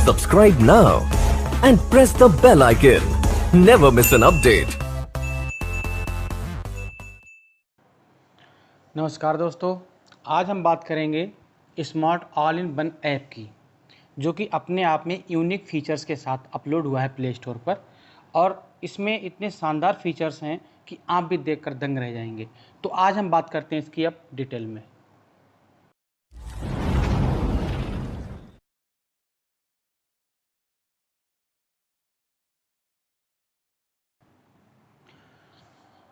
Subscribe now and press the bell icon. Never miss an update. नमस्कार दोस्तों, आज हम बात करेंगे smart all in one app की, जो कि अपने आप में यूनिक फीचर्स के साथ अपलोड हुआ है प्ले स्टोर पर। और इसमें इतने शानदार फीचर्स हैं कि आप भी देखकर दंग रह जाएंगे। तो आज हम बात करते हैं इसकी अब डिटेल में।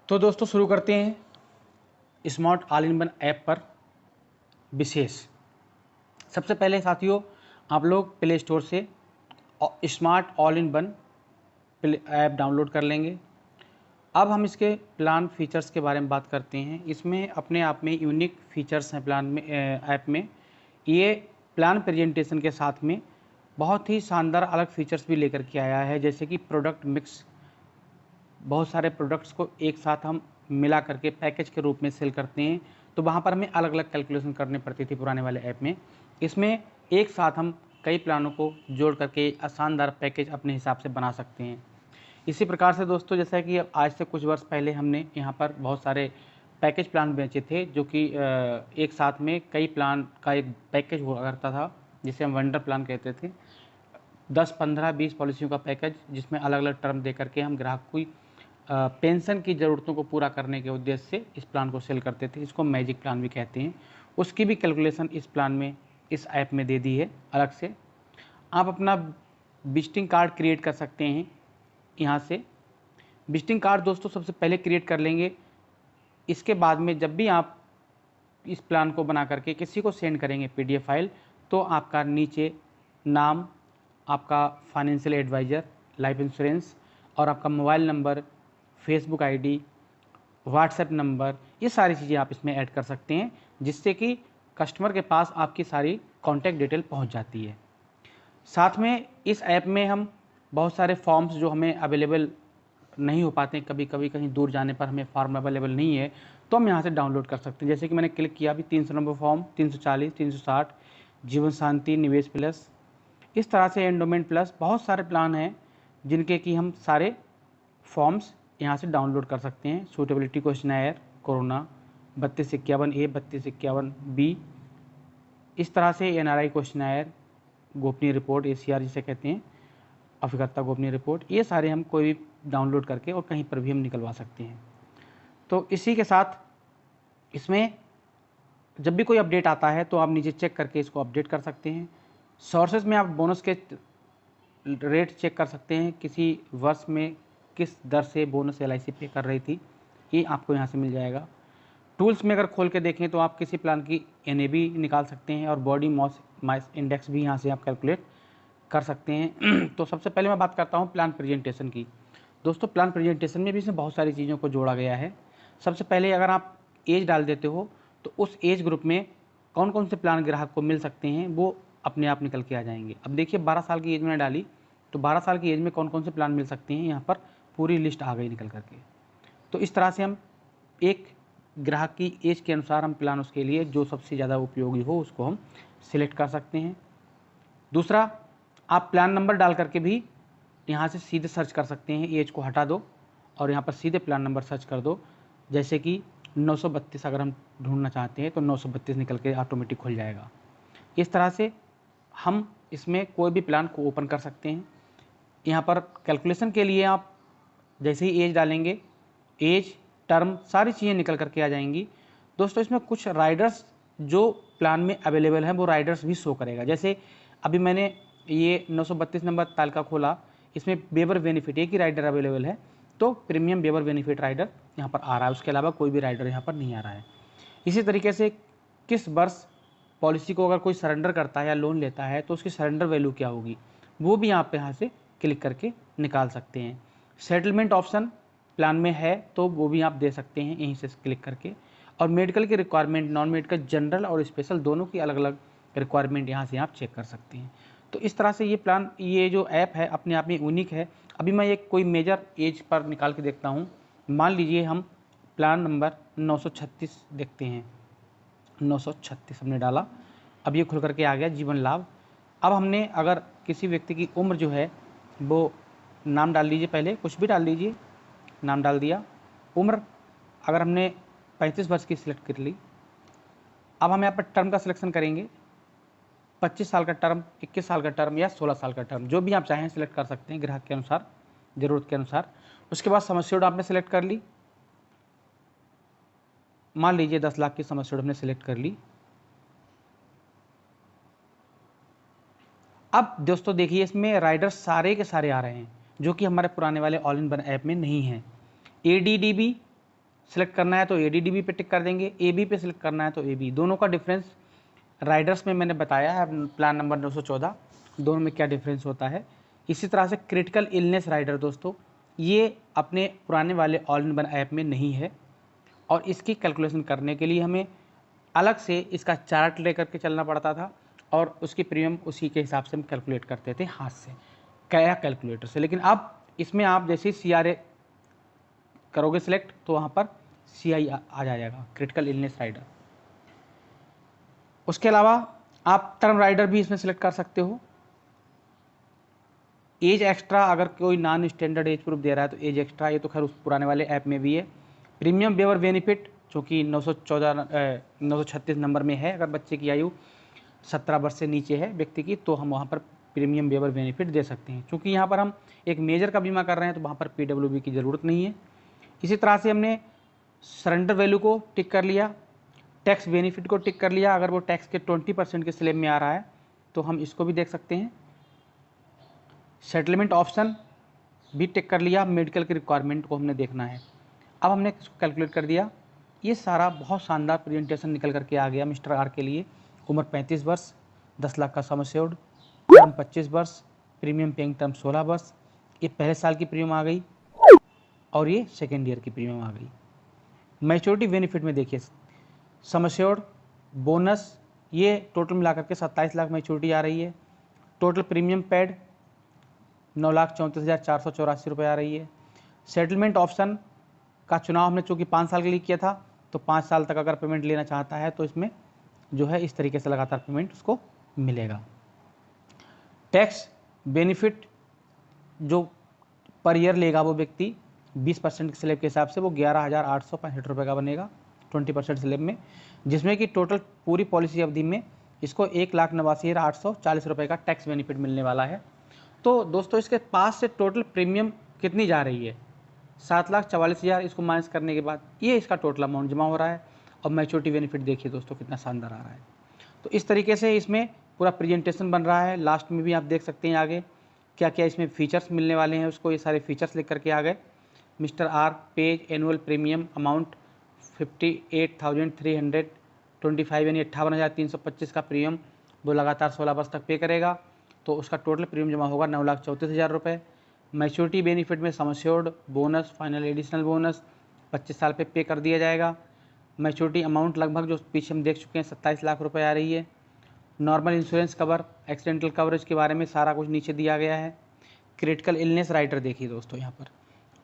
तो दोस्तों शुरू करते हैं smart all in one app पर विशेष। सबसे पहले साथियों, आप लोग प्ले स्टोर से smart all in one app download कर लेंगे। अब हम इसके प्लान फीचर्स के बारे में बात करते हैं। इसमें अपने आप में यूनिक फीचर्स हैं प्लान में, ऐप में। ये प्लान प्रेजेंटेशन के साथ में बहुत ही शानदार अलग फीचर्स भी लेकर के आया है, जैसे कि प्रोडक्ट मिक्स। बहुत सारे प्रोडक्ट्स को एक साथ हम मिला करके पैकेज के रूप में सेल करते हैं, तो वहाँ पर हमें अलग अलग कैलकुलेशन करनी पड़ती थी पुराने वाले ऐप में। इसमें एक साथ हम कई प्लानों को जोड़ करके शानदार पैकेज अपने हिसाब से बना सकते हैं। इसी प्रकार से दोस्तों, जैसा कि आज से कुछ वर्ष पहले हमने यहाँ पर बहुत सारे पैकेज प्लान बेचे थे, जो कि एक साथ में कई प्लान का एक पैकेज हुआ करता था, जिसे हम वंडर प्लान कहते थे। 10, 15, 20 पॉलिसियों का पैकेज, जिसमें अलग अलग टर्म दे करके हम ग्राहक को पेंशन की ज़रूरतों को पूरा करने के उद्देश्य से इस प्लान को सेल करते थे। इसको मैजिक प्लान भी कहते हैं। उसकी भी कैलकुलेशन इस प्लान में, इस ऐप में दे दी है अलग से। आप अपना विजिटिंग कार्ड क्रिएट कर सकते हैं यहाँ से। विजिटिंग कार्ड दोस्तों सबसे पहले क्रिएट कर लेंगे। इसके बाद में जब भी आप इस प्लान को बना करके किसी को सेंड करेंगे PDF फाइल, तो आपका नीचे नाम, आपका फाइनेंशियल एडवाइज़र, लाइफ इंश्योरेंस और आपका mobile number, Facebook ID, WhatsApp number, ये सारी चीज़ें आप इसमें ऐड कर सकते हैं, जिससे कि कस्टमर के पास आपकी सारी कॉन्टैक्ट डिटेल पहुंच जाती है। साथ में इस ऐप में हम बहुत सारे फॉर्म्स जो हमें अवेलेबल नहीं हो पाते हैं, कभी कभी कहीं दूर जाने पर हमें फॉर्म अवेलेबल नहीं है, तो हम यहाँ से डाउनलोड कर सकते हैं। जैसे कि मैंने क्लिक किया अभी 300 नंबर फॉर्म, 340, 360, जीवन शांति, निवेश प्लस, इस तरह से एंडोमेंट प्लस, बहुत सारे प्लान हैं जिनके कि हम सारे फॉर्म्स यहाँ से डाउनलोड कर सकते हैं। Suitability questionnaire, corona, 3251A, 3251B, इस तरह से NRI क्वेश्चनर, गोपनीय रिपोर्ट, ACR जिसे कहते हैं, अभिकर्ता गोपनीय रिपोर्ट, ये सारे हम कोई भी डाउनलोड करके और कहीं पर भी हम निकलवा सकते हैं। तो इसी के साथ इसमें जब भी कोई अपडेट आता है तो आप नीचे चेक करके इसको अपडेट कर सकते हैं। सोर्सेज में आप बोनस के रेट चेक कर सकते हैं, किसी वर्ष में किस दर से बोनस LIC पे कर रही थी, ये आपको यहाँ से मिल जाएगा। टूल्स में अगर खोल के देखें तो आप किसी प्लान की NAV निकाल सकते हैं और बॉडी मास इंडेक्स भी यहाँ से आप कैलकुलेट कर सकते हैं। तो सबसे पहले मैं बात करता हूँ प्लान प्रेजेंटेशन की। दोस्तों प्लान प्रेजेंटेशन में भी इसमें बहुत सारी चीज़ों को जोड़ा गया है। सबसे पहले अगर आप एज डाल देते हो तो उस एज ग्रुप में कौन कौन से प्लान ग्राहक को मिल सकते हैं वो अपने आप निकल के आ जाएंगे। अब देखिए 12 साल की एज मैंने डाली, तो 12 साल की एज में कौन कौन से प्लान मिल सकते हैं, यहाँ पर पूरी लिस्ट आ गई निकल करके। तो इस तरह से हम एक ग्राहक की एज के अनुसार हम प्लान उसके लिए जो सबसे ज़्यादा उपयोगी हो उसको हम सिलेक्ट कर सकते हैं। दूसरा, आप प्लान नंबर डाल करके भी यहाँ से सीधे सर्च कर सकते हैं। एज को हटा दो और यहाँ पर सीधे प्लान नंबर सर्च कर दो। जैसे कि 932 अगर हम ढूंढना चाहते हैं तो 932 निकल के ऑटोमेटिक खुल जाएगा। इस तरह से हम इसमें कोई भी प्लान को ओपन कर सकते हैं। यहाँ पर कैलकुलेशन के लिए आप जैसे ही एज डालेंगे, एज, टर्म, सारी चीज़ें निकल करके आ जाएंगी। दोस्तों इसमें कुछ राइडर्स जो प्लान में अवेलेबल हैं वो राइडर्स भी शो करेगा। जैसे अभी मैंने ये 932 नंबर तालिका खोला, इसमें वेबर बेनिफिट एक ही राइडर अवेलेबल है, तो प्रीमियम वेबर बेनिफिट राइडर यहाँ पर आ रहा है, उसके अलावा कोई भी राइडर यहाँ पर नहीं आ रहा है। इसी तरीके से किस वर्ष पॉलिसी को अगर कोई सरेंडर करता है या लोन लेता है तो उसकी सरेंडर वैल्यू क्या होगी, वो भी आप यहाँ से क्लिक करके निकाल सकते हैं। सेटलमेंट ऑप्शन प्लान में है तो वो भी आप दे सकते हैं यहीं से क्लिक करके। और मेडिकल की रिक्वायरमेंट, नॉन मेडिकल, जनरल और स्पेशल दोनों की अलग अलग रिक्वायरमेंट यहाँ से आप चेक कर सकते हैं। तो इस तरह से ये प्लान, ये जो ऐप है अपने आप में यूनिक है। अभी मैं एक कोई मेजर एज पर निकाल के देखता हूँ। मान लीजिए हम प्लान नंबर 936 देखते हैं। 936 हमने डाला, अब ये खुल करके आ गया जीवन लाभ। अब हमने अगर किसी व्यक्ति की उम्र जो है वो नाम डाल लीजिए, पहले कुछ भी डाल लीजिए, नाम डाल दिया। उम्र अगर हमने 35 वर्ष की सिलेक्ट कर ली। अब हम यहाँ पर टर्म का सिलेक्शन करेंगे, 25 साल का टर्म, 21 साल का टर्म या 16 साल का टर्म, जो भी आप चाहें सिलेक्ट कर सकते हैं ग्राहक के अनुसार, ज़रूरत के अनुसार। उसके बाद सम एश्योर्ड आपने सेलेक्ट कर ली, मान लीजिए 10 लाख की सम एश्योर्ड हमने सेलेक्ट कर ली। अब दोस्तों देखिए, इसमें राइडर्स सारे के सारे आ रहे हैं जो कि हमारे पुराने वाले ऑल इन वन ऐप में नहीं है। ADDB सेलेक्ट करना है तो ADDB पे टिक कर देंगे, AB पे सिलेक्ट करना है तो AB। दोनों का डिफरेंस राइडर्स में मैंने बताया है, प्लान नंबर 914, दोनों में क्या डिफरेंस होता है। इसी तरह से क्रिटिकल इलनेस राइडर दोस्तों, ये अपने पुराने वाले ऑल इन वन ऐप में नहीं है, और इसकी कैलकुलेशन करने के लिए हमें अलग से इसका चार्ट लेकर के चलना पड़ता था, और उसकी प्रीमियम उसी के हिसाब से हम कैलकुलेट करते थे हाथ से, क्या कैलकुलेटर से। लेकिन अब इसमें आप जैसे ही CRA करोगे सिलेक्ट तो वहाँ पर CI आ जाएगा, क्रिटिकल इलनेस राइडर। उसके अलावा आप टर्म राइडर भी इसमें सिलेक्ट कर सकते हो। एज एक्स्ट्रा, अगर कोई नॉन स्टैंडर्ड एज प्रूफ दे रहा है तो एज एक्स्ट्रा, ये तो खैर उस पुराने वाले ऐप में भी है। प्रीमियम वेवर बेनिफिट जो कि 936 नंबर में है, अगर बच्चे की आयु 17 वर्ष से नीचे है व्यक्ति की, तो हम वहाँ पर प्रीमियम वेवर बेनिफिट दे सकते हैं। क्योंकि यहाँ पर हम एक मेजर का बीमा कर रहे हैं तो वहाँ पर PWB की ज़रूरत नहीं है। इसी तरह से हमने सरेंडर वैल्यू को टिक कर लिया, टैक्स बेनिफिट को टिक कर लिया, अगर वो टैक्स के 20% के स्लैब में आ रहा है तो हम इसको भी देख सकते हैं। सेटलमेंट ऑप्शन भी टिक कर लिया, मेडिकल की रिक्वायरमेंट को हमने देखना है। अब हमने इसको कैलकुलेट कर दिया। ये सारा बहुत शानदार प्रेजेंटेशन निकल करके आ गया मिस्टर आर के लिए। उम्र 35 वर्ष, 10 लाख का सम एश्योर्ड, टर्म 25 वर्ष, प्रीमियम पेइंग टर्म 16 वर्ष। ये पहले साल की प्रीमियम आ गई और ये सेकेंड ईयर की प्रीमियम आ गई। मैच्योरिटी बेनिफिट में देखिए, सम एश्योर्ड, बोनस, ये टोटल मिलाकर के 27 लाख मैच्योरिटी आ रही है। टोटल प्रीमियम पेड 9,34,484 रुपये आ रही है। सेटलमेंट ऑप्शन का चुनाव हमने चूँकि 5 साल के लिए किया था, तो 5 साल तक अगर पेमेंट लेना चाहता है तो इसमें जो है इस तरीके से लगातार पेमेंट उसको मिलेगा। टैक्स बेनिफिट जो पर ईयर लेगा वो व्यक्ति 20% के स्लैब के हिसाब से वो 11,865 रुपये का बनेगा 20% स्लैब में, जिसमें कि टोटल पूरी पॉलिसी अवधि में इसको 1,89,840 रुपये का टैक्स बेनिफिट मिलने वाला है। तो दोस्तों इसके पास से टोटल प्रीमियम कितनी जा रही है, 7,44,000, इसको माइनस करने के बाद ये इसका टोटल अमाउंट जमा हो रहा है। और मैच्योरिटी बेनिफिट देखिए दोस्तों कितना शानदार आ रहा है। तो इस तरीके से इसमें पूरा प्रेजेंटेशन बन रहा है। लास्ट में भी आप देख सकते हैं आगे क्या क्या इसमें फीचर्स मिलने वाले हैं, उसको ये सारे फीचर्स लिख करके आ गए। Mister R pays annual premium amount 58,325 यानी 58,325 का प्रीमियम वो लगातार 16 वर्ष तक पे करेगा, तो उसका टोटल प्रीमियम जमा होगा 9,34,000 रुपये। मैच्योरिटी बेनिफिट में sum assured, bonus, final additional bonus 25 साल पे कर दिया जाएगा। मैच्योरिटी अमाउंट लगभग जो पीछे हम देख चुके हैं 27 लाख रुपए आ रही है। Normal insurance cover, accidental coverage के बारे में सारा कुछ नीचे दिया गया है। क्रिटिकल इलनेस राइडर देखिए दोस्तों, यहाँ पर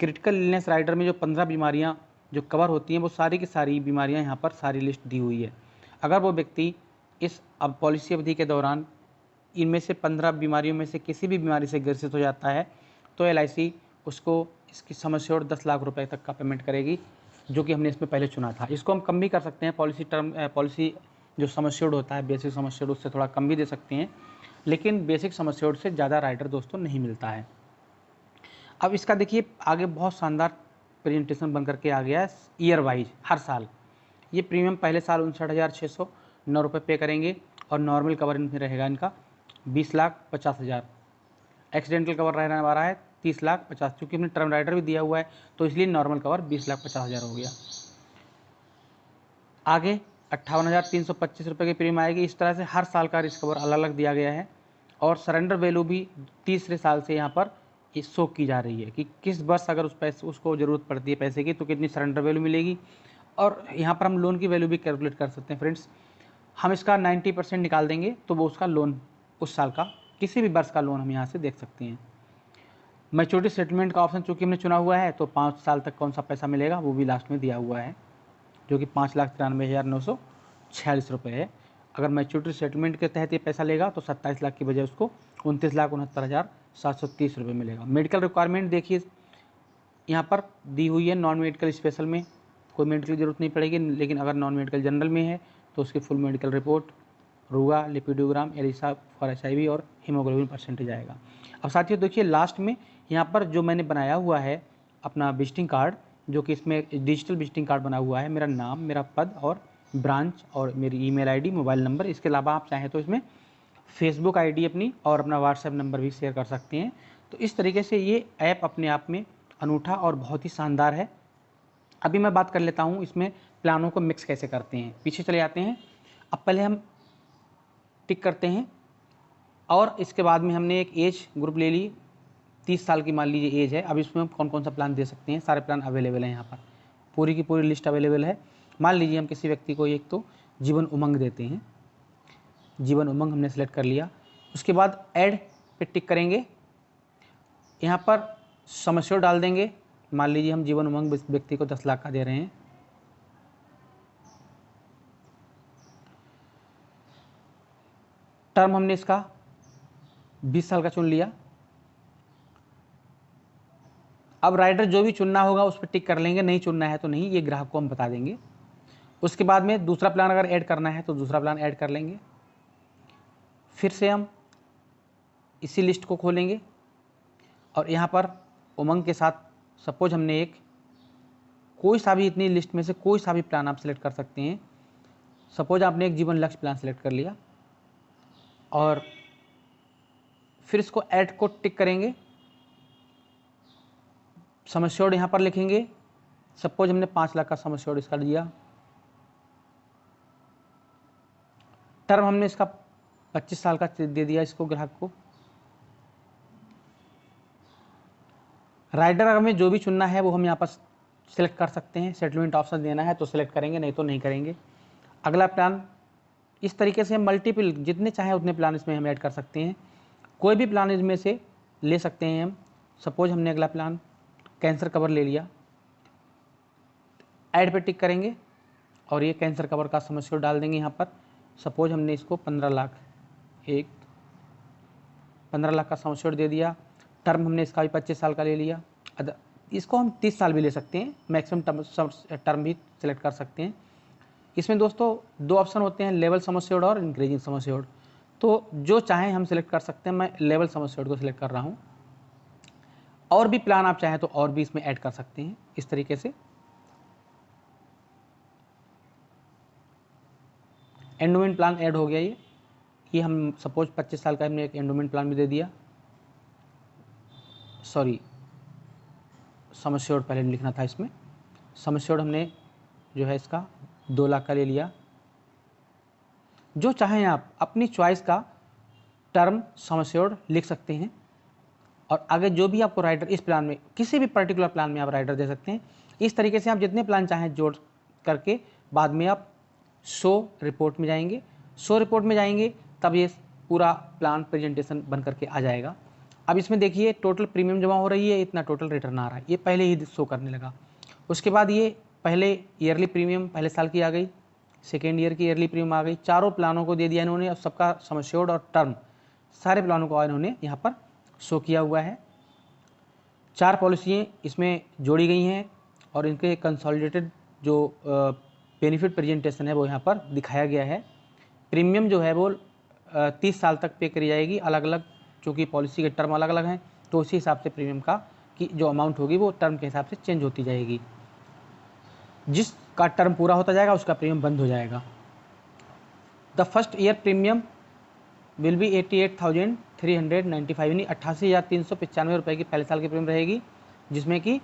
क्रिटिकल इलनेस राइडर में जो 15 बीमारियाँ जो कवर होती हैं वो सारी की सारी बीमारियाँ यहाँ पर सारी लिस्ट दी हुई है। अगर वो व्यक्ति इस अब पॉलिसी अवधि के दौरान इनमें से 15 बीमारियों में से किसी भी बीमारी से ग्रसित हो जाता है तो LIC उसको इसकी सम एश्योर्ड 10 लाख रुपए तक का पेमेंट करेगी, जो कि हमने इसमें पहले चुना था। इसको हम कम भी कर सकते हैं, पॉलिसी जो सम एश्योर्ड होता है बेसिक सम एश्योर्ड उससे थोड़ा कम भी दे सकते हैं, लेकिन बेसिक सम एश्योर्ड से ज़्यादा राइडर दोस्तों नहीं मिलता है। अब इसका देखिए आगे बहुत शानदार प्रेजेंटेशन बन करके आ गया है ईयर वाइज हर साल। ये प्रीमियम पहले साल 59,609 रुपये पे करेंगे और नॉर्मल कवर इनमें रहेगा इनका 20,50,000। एक्सीडेंटल कवर रहने वाला है 30,50,000, क्योंकि हमने टर्म राइडर भी दिया हुआ है तो इसलिए नॉर्मल कवर 20,50,000 हो गया। आगे 58,325 रुपये की प्रीमियम आएगी। इस तरह से हर साल का रिस्क कवर अलग अलग दिया गया है और सरेंडर वैल्यू भी तीसरे साल से यहाँ पर शो की जा रही है कि किस वर्ष अगर उसको ज़रूरत पड़ती है पैसे की तो कितनी सरेंडर वैल्यू मिलेगी। और यहाँ पर हम लोन की वैल्यू भी कैलकुलेट कर सकते हैं फ्रेंड्स। हम इसका 90% निकाल देंगे तो वो उसका लोन उस साल का किसी भी वर्ष का लोन हम यहाँ से देख सकते हैं। मैच्योरिटी सेटलमेंट का ऑप्शन चूँकि हमने चुना हुआ है तो 5 साल तक कौन सा पैसा मिलेगा वो भी लास्ट में दिया हुआ है, जो कि 5,93,946 रुपये है। अगर मैच्योरिटी सेटलमेंट के तहत ये पैसा लेगा तो 27 लाख की बजाय उसको 29,69,730 रुपये मिलेगा। मेडिकल रिक्वायरमेंट देखिए यहाँ पर दी हुई है, नॉन मेडिकल स्पेशल में कोई मेडिकल की जरूरत नहीं पड़ेगी, लेकिन अगर नॉन मेडिकल जनरल में है तो उसकी फुल मेडिकल रिपोर्ट, रूगा, लिपिडोग्राम, एलिसा फॉर HIV और हीमोग्लोबिन परसेंटेज आएगा। अब साथियों देखिए लास्ट में यहाँ पर जो मैंने बनाया हुआ है अपना विजिटिंग कार्ड, जो कि इसमें डिजिटल विजिटिंग कार्ड बना हुआ है, मेरा नाम, मेरा पद और ब्रांच और मेरी ईमेल ID, मोबाइल नंबर। इसके अलावा आप चाहें तो इसमें फेसबुक ID अपनी और अपना व्हाट्सएप नंबर भी शेयर कर सकते हैं। तो इस तरीके से ये ऐप अपने आप में अनूठा और बहुत ही शानदार है। अभी मैं बात कर लेता हूँ इसमें प्लानों को मिक्स कैसे करते हैं। पीछे चले जाते हैं। अब पहले हम टिक करते हैं और इसके बाद में हमने एक एज ग्रुप ले ली, 30 साल की मान लीजिए एज है। अब इसमें हम कौन कौन सा प्लान दे सकते हैं, सारे प्लान अवेलेबल हैं यहाँ पर, पूरी की पूरी लिस्ट अवेलेबल है। मान लीजिए हम किसी व्यक्ति को एक तो जीवन उमंग देते हैं, जीवन उमंग हमने सेलेक्ट कर लिया। उसके बाद ऐड पे टिक करेंगे, यहाँ पर समस्या डाल देंगे। मान लीजिए हम जीवन उमंग व्यक्ति को 10 लाख का दे रहे हैं। टर्म हमने इसका 20 साल का चुन लिया। अब राइडर जो भी चुनना होगा उस पर टिक कर लेंगे, नहीं चुनना है तो नहीं, ये ग्राहक को हम बता देंगे। उसके बाद में दूसरा प्लान अगर ऐड करना है तो दूसरा प्लान ऐड कर लेंगे। फिर से हम इसी लिस्ट को खोलेंगे और यहाँ पर उमंग के साथ सपोज हमने एक कोई सा भी, इतनी लिस्ट में से कोई सा भी प्लान आप सिलेक्ट कर सकते हैं। सपोज आपने एक जीवन लक्ष्य प्लान सिलेक्ट कर लिया और फिर इसको ऐड को टिक करेंगे। सम एश्योर्ड यहाँ पर लिखेंगे। सपोज हमने 5 लाख का सम एश्योर्ड इसका दिया। टर्म हमने इसका 25 साल का दे दिया इसको ग्राहक को। राइडर हमें जो भी चुनना है वो हम यहाँ पर सिलेक्ट कर सकते हैं। सेटलमेंट ऑप्शन देना है तो सिलेक्ट करेंगे, नहीं तो नहीं करेंगे। अगला प्लान इस तरीके से हम मल्टीपल जितने चाहें उतने प्लान इसमें हम ऐड कर सकते हैं। कोई भी प्लान इसमें से ले सकते हैं हम। सपोज हमने अगला प्लान कैंसर कवर ले लिया, ऐड पे टिक करेंगे और ये कैंसर कवर का सम एश्योर्ड डाल देंगे यहाँ पर। सपोज हमने इसको 15 लाख का सम एश्योर्ड दे दिया। टर्म हमने इसका भी 25 साल का ले लिया। इसको हम 30 साल भी ले सकते हैं, मैक्सिमम टर्म भी सिलेक्ट कर सकते हैं। इसमें दोस्तों 2 ऑप्शन होते हैं, लेवल सम एश्योर्ड और इंक्रीजिंग सम एश्योर्ड। तो जो चाहें हम सिलेक्ट कर सकते हैं। मैं लेवल सम एश्योर्ड को सिलेक्ट कर रहा हूँ। और भी प्लान आप चाहें तो और भी इसमें ऐड कर सकते हैं इस तरीके से। एंडोमेंट प्लान ऐड हो गया। ये हम सपोज 25 साल का हमने एक एंडोमेंट प्लान भी दे दिया। सॉरी, सम एश्योर्ड पहले लिखना था इसमें। सम एश्योर्ड हमने जो है इसका 2 लाख का ले लिया। जो चाहें आप अपनी चॉइस का टर्म सम एश्योर्ड लिख सकते हैं और आगे जो भी आपको राइडर इस प्लान में, किसी भी पर्टिकुलर प्लान में आप राइडर दे सकते हैं। इस तरीके से आप जितने प्लान चाहें जोड़ करके बाद में आप शो रिपोर्ट में जाएंगे। शो रिपोर्ट में जाएंगे तब ये पूरा प्लान प्रेजेंटेशन बन करके आ जाएगा। अब इसमें देखिए टोटल प्रीमियम जमा हो रही है, इतना टोटल रिटर्न आ रहा है, ये पहले ही शो करने लगा। उसके बाद ये पहले ईयरली प्रीमियम पहले साल की आ गई, सेकेंड ईयर की ईयरली प्रीमियम आ गई। चारों प्लानों को दे दिया इन्होंने और सबका सम एश्योर्ड और टर्म सारे प्लानों को इन्होंने यहाँ पर शो किया हुआ है। 4 पॉलिसियाँ इसमें जोड़ी गई हैं और इनके कंसोलिडेटेड जो बेनिफिट प्रेजेंटेशन है वो यहाँ पर दिखाया गया है। प्रीमियम जो है वो 30 साल तक पे करी जाएगी। अलग अलग चूँकि पॉलिसी के टर्म अलग अलग हैं तो उसी हिसाब से प्रीमियम का की जो अमाउंट होगी वो टर्म के हिसाब से चेंज होती जाएगी। जिसका टर्म पूरा होता जाएगा उसका प्रीमियम बंद हो जाएगा। The first year premium will be 88,395 यानी 88,395 रुपये की पहले साल की प्रीमियम रहेगी, जिसमें कि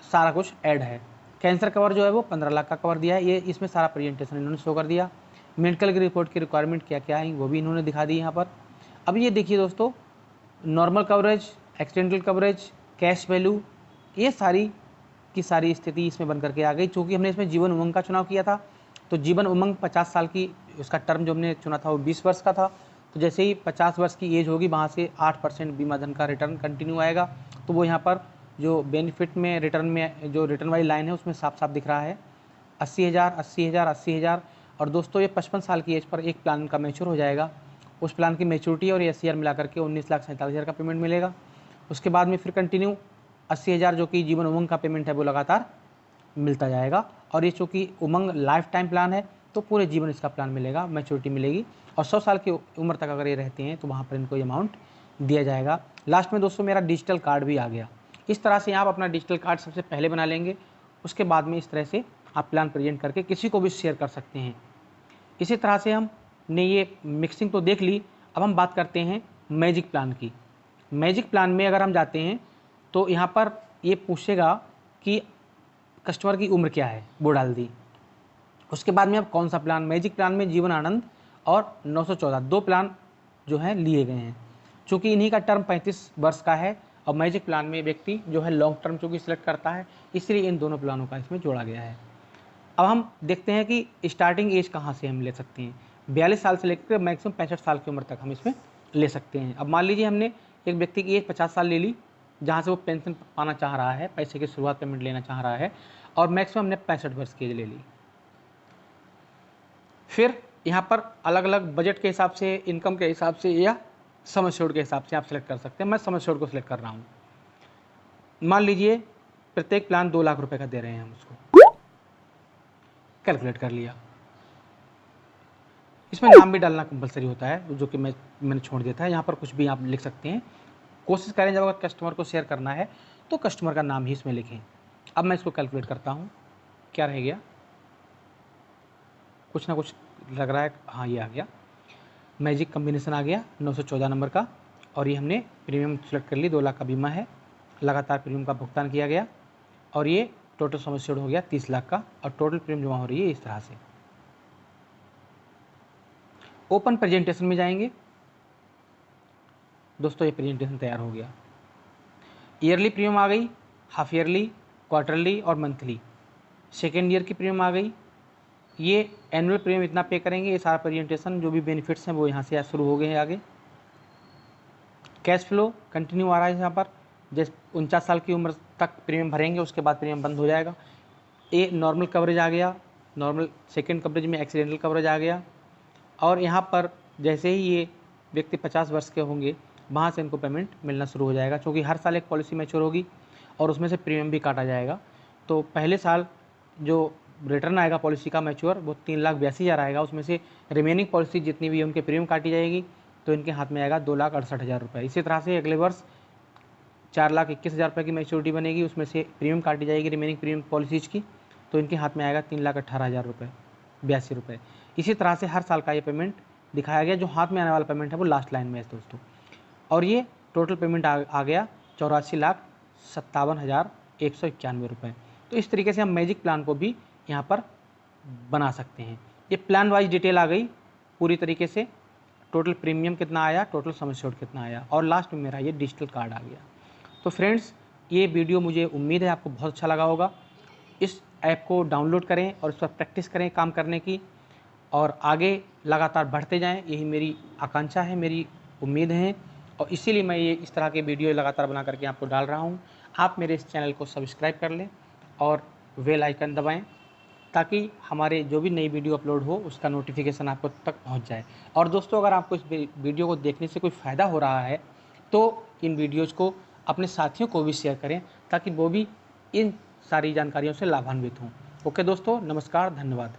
सारा कुछ ऐड है। कैंसर कवर जो है वो 15 लाख का कवर दिया है। ये इसमें सारा प्रेजेंटेशन इन्होंने शो कर दिया। मेडिकल की रिपोर्ट की रिक्वायरमेंट क्या क्या है वो भी इन्होंने दिखा दी यहाँ पर। अब ये देखिए दोस्तों, normal coverage, accidental coverage, cash value, ये सारी की सारी स्थिति इसमें बन करके आ गई। चूँकि हमने इसमें जीवन उमंग का चुनाव किया था तो जीवन उमंग 50 साल की, उसका टर्म जो हमने चुना था वो 20 वर्ष का था। तो जैसे ही 50 वर्ष की एज होगी वहाँ से 8% बीमा धन का रिटर्न कंटिन्यू आएगा। तो वो यहाँ पर जो बेनिफिट में रिटर्न वाली लाइन है उसमें साफ साफ दिख रहा है 80,000, 80,000, 80,000। और दोस्तों ये 55 साल की एज पर एक प्लान का मैच्योर हो जाएगा। उस प्लान की मैच्योरिटी और SCR मिला करके 19,47,000 का पेमेंट मिलेगा। उसके बाद में फिर कंटिन्यू 80,000 जो कि जीवन उमंग का पेमेंट है वो लगातार मिलता जाएगा। और ये चूँकि उमंग लाइफ टाइम प्लान है तो पूरे जीवन इसका प्लान मिलेगा, मैच्योरिटी मिलेगी। और 100 साल की उम्र तक अगर ये रहते हैं तो वहाँ पर इनको ये अमाउंट दिया जाएगा। लास्ट में दोस्तों मेरा डिजिटल कार्ड भी आ गया। इस तरह से आप अपना डिजिटल कार्ड सबसे पहले बना लेंगे, उसके बाद में इस तरह से आप प्लान प्रेजेंट करके किसी को भी शेयर कर सकते हैं। इसी तरह से हमने ये मिक्सिंग तो देख ली। अब हम बात करते हैं मैजिक प्लान की। मैजिक प्लान में अगर हम जाते हैं तो यहाँ पर ये पूछेगा कि कस्टमर की उम्र क्या है, वो डाल दी। उसके बाद में अब कौन सा प्लान, मैजिक प्लान में जीवन आनंद और 914 दो प्लान जो हैं लिए गए हैं। चूँकि इन्हीं का टर्म 35 वर्ष का है और मैजिक प्लान में व्यक्ति जो है लॉन्ग टर्म चूँकि सिलेक्ट करता है, इसलिए इन दोनों प्लानों का इसमें जोड़ा गया है। अब हम देखते हैं कि स्टार्टिंग एज कहाँ से हम ले सकते हैं। 42 साल से लेकर मैक्सिमम 65 साल की उम्र तक हम इसमें ले सकते हैं। अब मान लीजिए हमने एक व्यक्ति की एज 50 साल ले ली, जहाँ से वो पेंशन पाना चाह रहा है, पैसे की शुरुआत पेमेंट लेना चाह रहा है, और मैक्सिमम हमने 65 वर्ष की एज ले ली। फिर यहाँ पर अलग अलग बजट के हिसाब से, इनकम के हिसाब से या सम एश्योर्ड के हिसाब से आप सेलेक्ट कर सकते हैं। मैं सम एश्योर्ड को सिलेक्ट कर रहा हूँ। मान लीजिए प्रत्येक प्लान 2 लाख रुपए का दे रहे हैं हम उसको, कैलकुलेट कर लिया। इसमें नाम भी डालना कंपलसरी होता है, जो कि मैंने छोड़ दिया था। यहाँ पर कुछ भी आप लिख सकते हैं। कोशिश करें जब अगर कस्टमर को शेयर करना है तो कस्टमर का नाम ही इसमें लिखें। अब मैं इसको कैलकुलेट करता हूँ, क्या रह गया, कुछ ना कुछ लग रहा है। हाँ, ये आ गया, मैजिक कम्बिनेशन आ गया 914 नंबर का। और ये हमने प्रीमियम सेलेक्ट कर ली, 2 लाख का बीमा है, लगातार प्रीमियम का भुगतान किया गया। और ये टोटल सम एश्योर्ड हो गया 30 लाख का, और टोटल प्रीमियम जमा हो रही है इस तरह से। ओपन प्रेजेंटेशन में जाएंगे दोस्तों, ये प्रेजेंटेशन तैयार हो गया। ईयरली प्रीमियम आ गई, हाफ ईयरली, क्वार्टरली और मंथली। सेकेंड ईयर की प्रीमियम आ गई। ये एनुअल प्रीमियम इतना पे करेंगे, ये सारा प्रेजेंटेशन जो भी बेनिफिट्स हैं वो यहाँ से शुरू हो गए हैं आगे। कैश फ्लो कंटिन्यू आ रहा है यहाँ पर, जैसे 49 साल की उम्र तक प्रीमियम भरेंगे, उसके बाद प्रीमियम बंद हो जाएगा। ये नॉर्मल कवरेज आ गया, नॉर्मल सेकेंड कवरेज में एक्सीडेंटल कवरेज आ गया। और यहाँ पर जैसे ही ये व्यक्ति 50 वर्ष के होंगे, वहाँ से इनको पेमेंट मिलना शुरू हो जाएगा, क्योंकि हर साल एक पॉलिसी मैच्योर होगी और उसमें से प्रीमियम भी काटा जाएगा। तो पहले साल जो रिटर्न आएगा पॉलिसी का मैच्योर, वो 3,82,000 आएगा। उसमें से रिमेनिंग पॉलिसी जितनी भी उनके प्रीमियम काटी जाएगी, तो इनके हाथ में आएगा 2,68,000 रुपये। इसी तरह से अगले वर्ष 4,21,000 रुपये की मैच्योरिटी बनेगी, उसमें से प्रीमियम काटी जाएगी रिमेनिंग प्रीमियम पॉलिसीज़ की, तो इनके हाथ में आएगा 3,18,000 रुपये 82 रुपये। इसी तरह से हर साल का ये पेमेंट दिखाया गया। जो हाथ में आने वाला पेमेंट है वो लास्ट लाइन में है दोस्तों। और ये टोटल पेमेंट आ गया 84,57,191 रुपये। तो इस तरीके से हम मैजिक प्लान को भी यहाँ पर बना सकते हैं। ये प्लान वाइज डिटेल आ गई पूरी तरीके से, टोटल प्रीमियम कितना आया, टोटल सम एश्योर्ड कितना आया, और लास्ट में मेरा ये डिजिटल कार्ड आ गया। तो फ्रेंड्स, ये वीडियो मुझे उम्मीद है आपको बहुत अच्छा लगा होगा। इस ऐप को डाउनलोड करें और इस पर प्रैक्टिस करें काम करने की, और आगे लगातार बढ़ते जाएं, यही मेरी आकांक्षा है, मेरी उम्मीद है। और इसीलिए मैं ये इस तरह के वीडियो लगातार बना करके आपको डाल रहा हूँ। आप मेरे इस चैनल को सब्सक्राइब कर लें और बेल आइकन दबाएं, ताकि हमारे जो भी नई वीडियो अपलोड हो उसका नोटिफिकेशन आपको तक पहुंच जाए। और दोस्तों, अगर आपको इस वीडियो को देखने से कोई फ़ायदा हो रहा है तो इन वीडियोज़ को अपने साथियों को भी शेयर करें, ताकि वो भी इन सारी जानकारियों से लाभान्वित हों। ओके दोस्तों, नमस्कार, धन्यवाद।